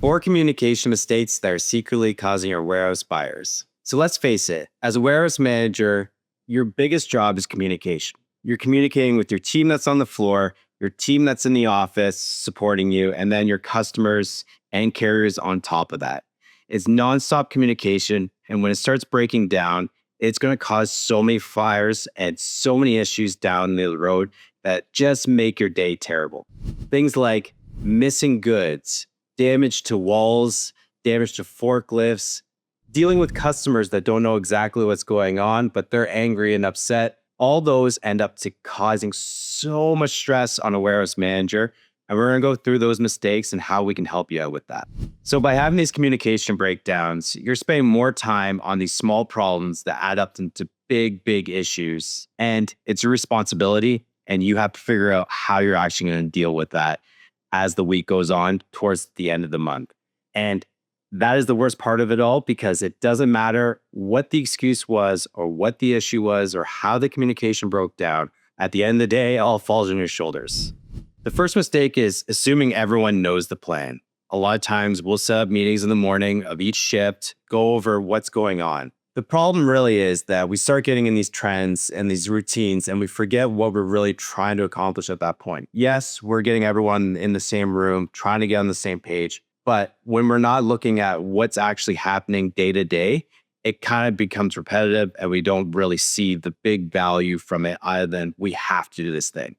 4 communication mistakes that are secretly causing your warehouse fires. So let's face it, as a warehouse manager, your biggest job is communication. You're communicating with your team that's on the floor, your team that's in the office supporting you, and then your customers and carriers on top of that. It's nonstop communication. And when it starts breaking down, it's going to cause so many fires and so many issues down the road that just make your day terrible. Things like missing goods, damage to walls, damage to forklifts, dealing with customers that don't know exactly what's going on, but they're angry and upset. All those end up to causing so much stress on a warehouse manager. And we're going to go through those mistakes and how we can help you out with that. So by having these communication breakdowns, you're spending more time on these small problems that add up into big issues. And it's your responsibility. And you have to figure out how you're actually going to deal with that as the week goes on towards the end of the month. And that is the worst part of it all, because it doesn't matter what the excuse was or what the issue was or how the communication broke down. At the end of the day, it all falls on your shoulders. The first mistake is assuming everyone knows the plan. A lot of times we'll set up meetings in the morning of each shift, go over what's going on. The problem really is that we start getting in these trends and these routines and we forget what we're really trying to accomplish at that point. Yes, we're getting everyone in the same room, trying to get on the same page. But when we're not looking at what's actually happening day to day, it kind of becomes repetitive and we don't really see the big value from it other than we have to do this thing.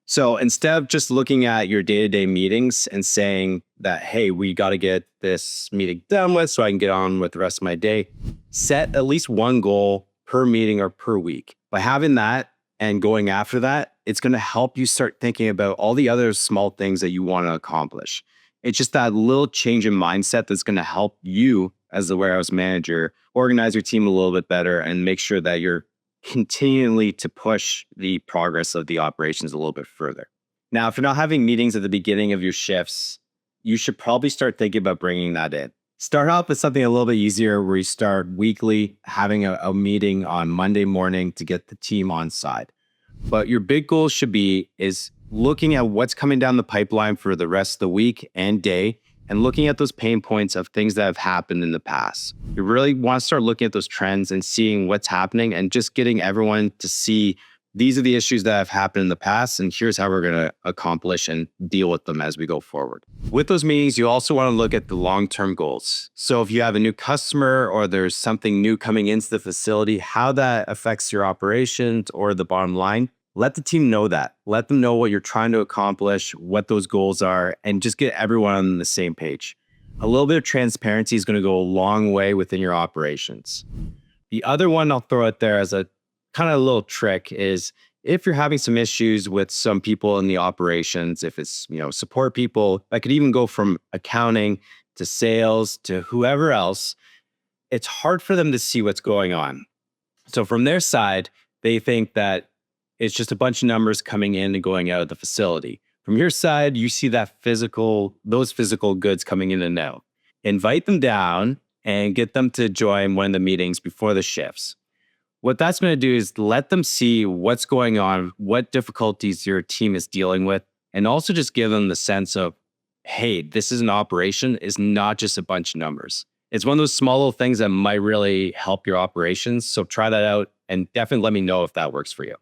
So instead of just looking at your day-to-day meetings and saying that, hey, we got to get this meeting done with so I can get on with the rest of my day, set at least one goal per meeting or per week. By having that and going after that, it's going to help you start thinking about all the other small things that you want to accomplish. It's just that little change in mindset that's going to help you as the warehouse manager organize your team a little bit better and make sure that you're continually to push the progress of the operations a little bit further. Now, if you're not having meetings at the beginning of your shifts, you should probably start thinking about bringing that in. Start out with something a little bit easier where you start weekly, having a meeting on Monday morning to get the team on side. But your big goal should be is looking at what's coming down the pipeline for the rest of the week and day, and looking at those pain points of things that have happened in the past. You really want to start looking at those trends and seeing what's happening and just getting everyone to see these are the issues that have happened in the past and here's how we're going to accomplish and deal with them as we go forward. With those meetings, you also want to look at the long-term goals. So if you have a new customer or there's something new coming into the facility, how that affects your operations or the bottom line, let the team know that. Let them know what you're trying to accomplish, what those goals are, and just get everyone on the same page. A little bit of transparency is going to go a long way within your operations. The other one I'll throw out there as a kind of little trick is if you're having some issues with some people in the operations, if it's, support people, that could even go from accounting to sales to whoever else, it's hard for them to see what's going on. So from their side, they think that it's just a bunch of numbers coming in and going out of the facility. From your side, you see those physical goods coming in and out. Invite them down and get them to join one of the meetings before the shifts. What that's going to do is let them see what's going on, what difficulties your team is dealing with, and also just give them the sense of, hey, this is an operation. It's not just a bunch of numbers. It's one of those small little things that might really help your operations. So try that out and definitely let me know if that works for you.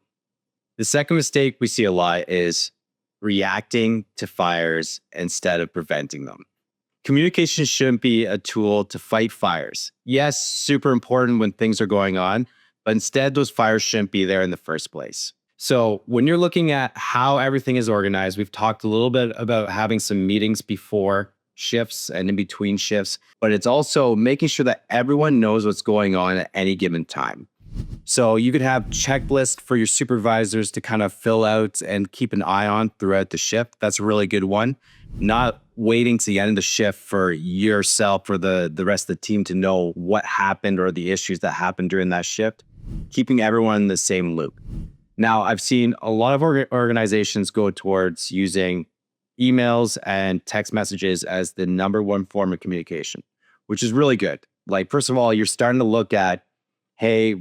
The second mistake we see a lot is reacting to fires instead of preventing them. Communication shouldn't be a tool to fight fires. Yes, super important when things are going on, but instead those fires shouldn't be there in the first place. So when you're looking at how everything is organized, we've talked a little bit about having some meetings before shifts and in between shifts, but it's also making sure that everyone knows what's going on at any given time. So you could have checklists for your supervisors to kind of fill out and keep an eye on throughout the shift. That's a really good one. Not waiting to the end of the shift for yourself or the rest of the team to know what happened or the issues that happened during that shift. Keeping everyone in the same loop. Now, I've seen a lot of organizations go towards using emails and text messages as the number one form of communication, which is really good. Like, first of all, you're starting to look at, hey,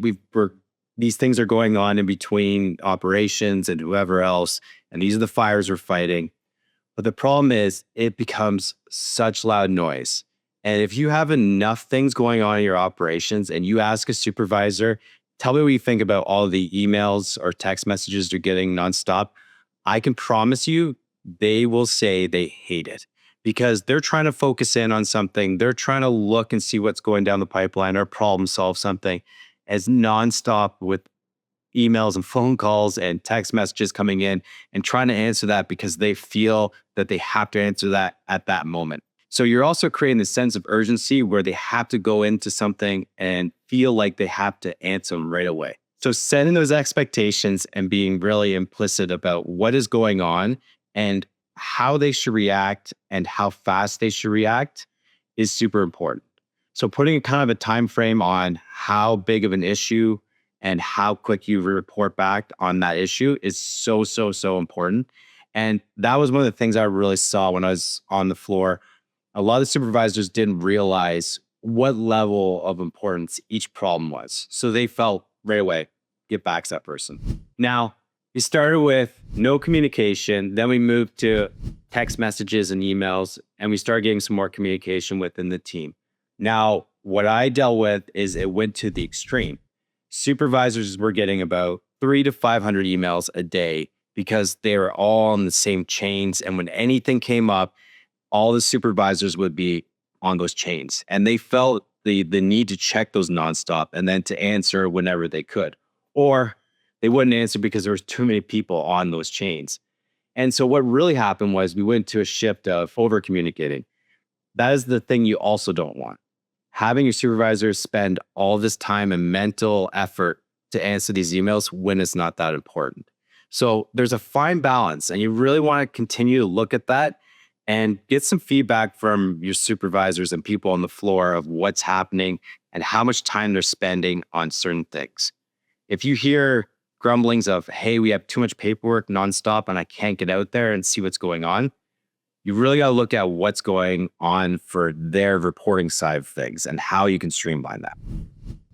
these things are going on in between operations and whoever else, and these are the fires we're fighting. But the problem is it becomes such loud noise. And if you have enough things going on in your operations and you ask a supervisor, tell me what you think about all the emails or text messages you're getting nonstop, I can promise you they will say they hate it because they're trying to focus in on something. They're trying to look and see what's going down the pipeline or problem solve something as nonstop with emails and phone calls and text messages coming in and trying to answer that because they feel that they have to answer that at that moment. So you're also creating this sense of urgency where they have to go into something and feel like they have to answer them right away. So setting those expectations and being really implicit about what is going on and how they should react and how fast they should react is super important. So putting a kind of a time frame on how big of an issue and how quick you report back on that issue is so important. And that was one of the things I really saw when I was on the floor. A lot of supervisors didn't realize what level of importance each problem was. So they felt right away, get back to that person. Now, we started with no communication, then we moved to text messages and emails, and we started getting some more communication within the team. Now, what I dealt with is it went to the extreme. Supervisors were getting about 300 to 500 emails a day because they were all on the same chains. And when anything came up, all the supervisors would be on those chains. And they felt the need to check those nonstop and then to answer whenever they could. Or they wouldn't answer because there was too many people on those chains. And so what really happened was we went to a shift of over communicating. That is the thing you also don't want. Having your supervisors spend all this time and mental effort to answer these emails when it's not that important. So there's a fine balance, and you really want to continue to look at that and get some feedback from your supervisors and people on the floor of what's happening and how much time they're spending on certain things. If you hear grumblings of, hey, we have too much paperwork nonstop and I can't get out there and see what's going on, you really got to look at what's going on for their reporting side of things and how you can streamline that.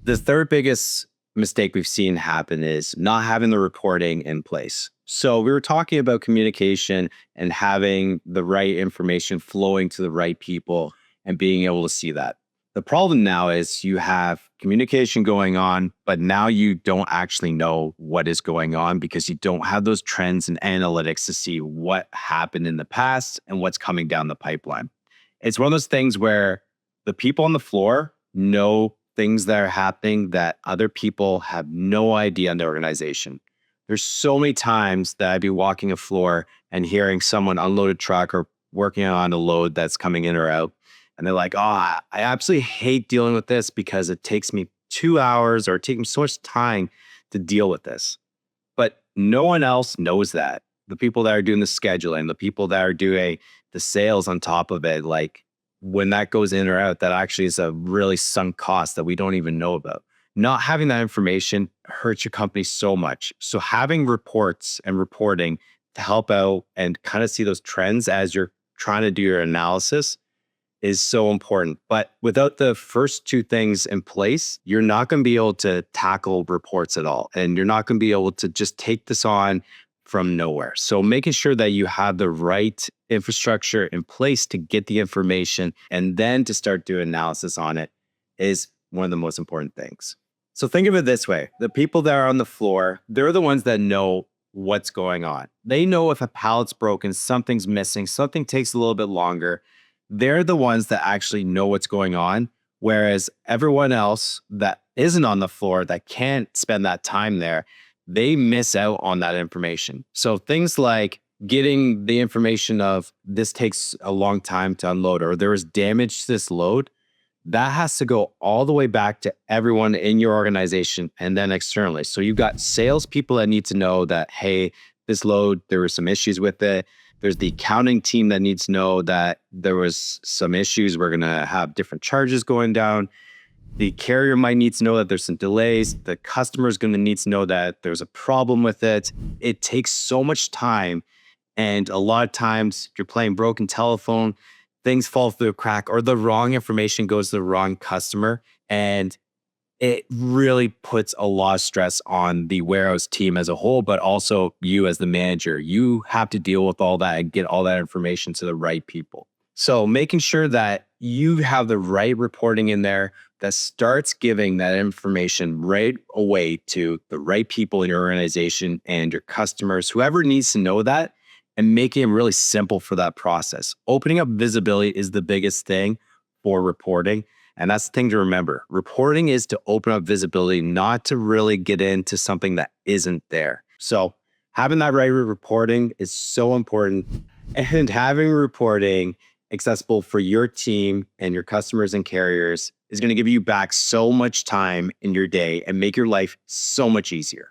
The third biggest mistake we've seen happen is not having the reporting in place. So we were talking about communication and having the right information flowing to the right people and being able to see that. The problem now is you have communication going on, but now you don't actually know what is going on because you don't have those trends and analytics to see what happened in the past and what's coming down the pipeline. It's one of those things where the people on the floor know things that are happening that other people have no idea in the organization. There's so many times that I'd be walking a floor and hearing someone unload a truck or working on a load that's coming in or out. And they're like, oh, I absolutely hate dealing with this because it takes me 2 hours or it takes me so much time to deal with this. But no one else knows that. The people that are doing the scheduling, the people that are doing the sales on top of it, like when that goes in or out, that actually is a really sunk cost that we don't even know about. Not having that information hurts your company so much. So having reports and reporting to help out and kind of see those trends as you're trying to do your analysis is so important. But without the first two things in place, you're not going to be able to tackle reports at all. And you're not going to be able to just take this on from nowhere. So making sure that you have the right infrastructure in place to get the information and then to start doing analysis on it is one of the most important things. So think of it this way. The people that are on the floor, they're the ones that know what's going on. They know if a pallet's broken, something's missing, something takes a little bit longer. They're the ones that actually know what's going on. Whereas everyone else that isn't on the floor, that can't spend that time there, they miss out on that information. So things like getting the information of this takes a long time to unload or there was damage to this load, that has to go all the way back to everyone in your organization and then externally. So you've got salespeople that need to know that, hey, this load, there were some issues with it. There's the accounting team that needs to know that there was some issues. We're going to have different charges going down. The carrier might need to know that there's some delays. The customer is going to need to know that there's a problem with it. It takes so much time. And a lot of times you're playing broken telephone, things fall through a crack or the wrong information goes to the wrong customer. And it really puts a lot of stress on the warehouse team as a whole, but also you as the manager. You have to deal with all that and get all that information to the right people. So making sure that you have the right reporting in there that starts giving that information right away to the right people in your organization and your customers, whoever needs to know that, and making it really simple for that process. Opening up visibility is the biggest thing for reporting. And that's the thing to remember. Reporting is to open up visibility, not to really get into something that isn't there. So having that right reporting is so important. And having reporting accessible for your team and your customers and carriers is going to give you back so much time in your day and make your life so much easier.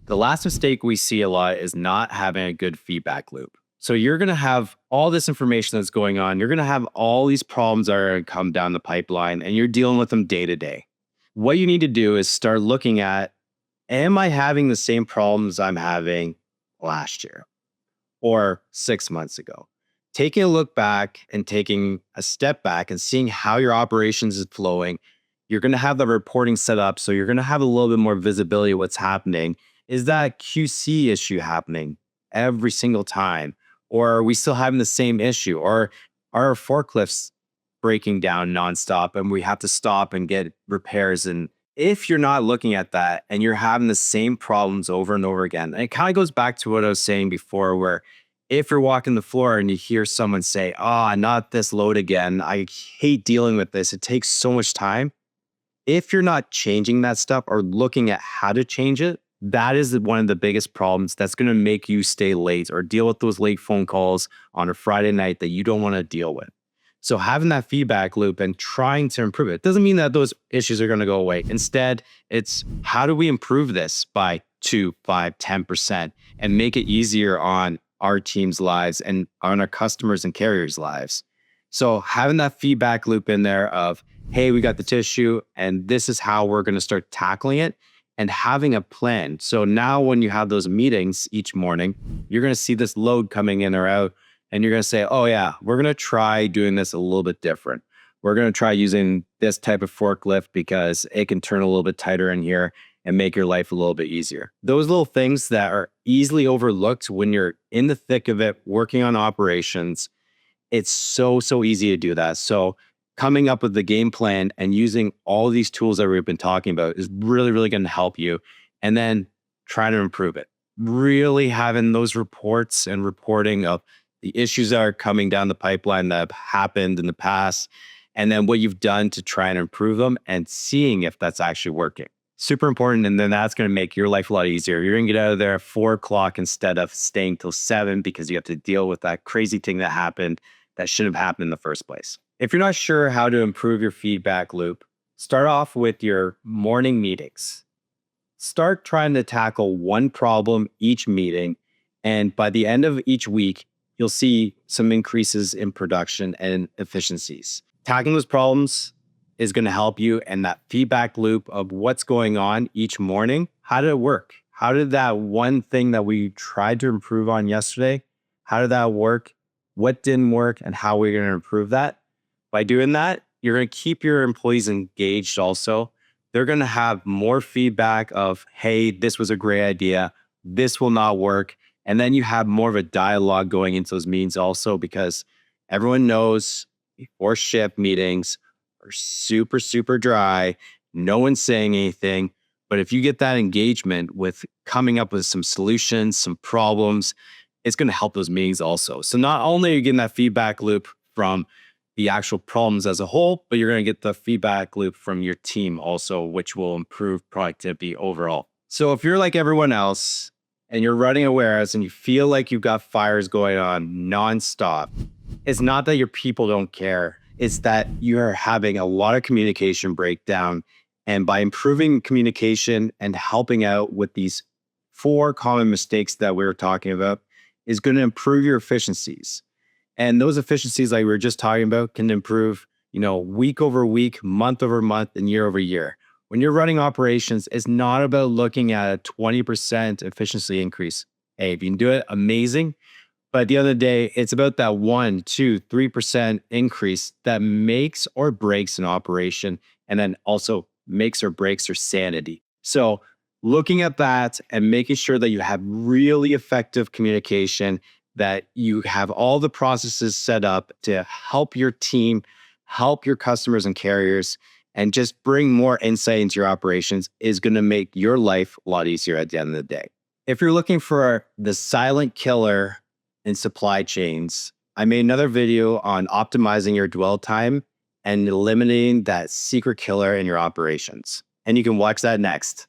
The last mistake we see a lot is not having a good feedback loop. So you're going to have all this information that's going on. You're going to have all these problems that are going to come down the pipeline, and you're dealing with them day to day. What you need to do is start looking at, am I having the same problems I'm having last year or 6 months ago? Taking a look back and taking a step back and seeing how your operations is flowing, you're going to have the reporting set up. So you're going to have a little bit more visibility of what's happening. Is that QC issue happening every single time? Or are we still having the same issue? Or are our forklifts breaking down nonstop and we have to stop and get repairs? And if you're not looking at that and you're having the same problems over and over again, and it kind of goes back to what I was saying before, where if you're walking the floor and you hear someone say, "Oh, not this load again. I hate dealing with this. It takes so much time." If you're not changing that stuff or looking at how to change it, that is one of the biggest problems that's going to make you stay late or deal with those late phone calls on a Friday night that you don't want to deal with. So having that feedback loop and trying to improve it doesn't mean that those issues are going to go away. Instead, it's how do we improve this by 2, 5, 10% and make it easier on our team's lives and on our customers and carriers' lives. So having that feedback loop in there of, hey, we got the tissue and this is how we're going to start tackling it, and having a plan. So now when you have those meetings each morning, you're going to see this load coming in or out, and you're going to say, oh yeah, we're going to try doing this a little bit different. We're going to try using this type of forklift because it can turn a little bit tighter in here and make your life a little bit easier. Those little things that are easily overlooked when you're in the thick of it, working on operations, it's so easy to do that. So coming up with the game plan and using all these tools that we've been talking about is really going to help you. And then try to improve it. Really having those reports and reporting of the issues that are coming down the pipeline that have happened in the past, and then what you've done to try and improve them and seeing if that's actually working. Super important. And then that's going to make your life a lot easier. You're going to get out of there at 4 o'clock instead of staying till 7 because you have to deal with that crazy thing that happened that shouldn't have happened in the first place. If you're not sure how to improve your feedback loop, start off with your morning meetings. Start trying to tackle one problem each meeting. And by the end of each week, you'll see some increases in production and efficiencies. Tackling those problems is going to help you, and that feedback loop of what's going on each morning. How did it work? How did that one thing that we tried to improve on yesterday, how did that work? What didn't work and how we're going to improve that? By doing that, you're going to keep your employees engaged also. They're going to have more feedback of, hey, this was a great idea. This will not work. And then you have more of a dialogue going into those meetings also, because everyone knows before shift meetings are super dry. No one's saying anything. But if you get that engagement with coming up with some solutions, some problems, it's going to help those meetings also. So not only are you getting that feedback loop from the actual problems as a whole, but you're going to get the feedback loop from your team also, which will improve productivity overall. So if you're like everyone else and you're running a warehouse and you feel like you've got fires going on nonstop, it's not that your people don't care. It's that you're having a lot of communication breakdown. And by improving communication and helping out with these 4 common mistakes that we were talking about is going to improve your efficiencies. And those efficiencies, like we were just talking about, can improve, week over week, month over month, and year over year. When you're running operations, it's not about looking at a 20% efficiency increase. Hey, if you can do it, amazing. But at the end of the day, it's about that 1, 2, 3% increase that makes or breaks an operation, and then also makes or breaks your sanity. So looking at that and making sure that you have really effective communication, that you have all the processes set up to help your team, help your customers and carriers, and just bring more insight into your operations is going to make your life a lot easier at the end of the day. If you're looking for the silent killer in supply chains, I made another video on optimizing your dwell time and eliminating that secret killer in your operations. And you can watch that next.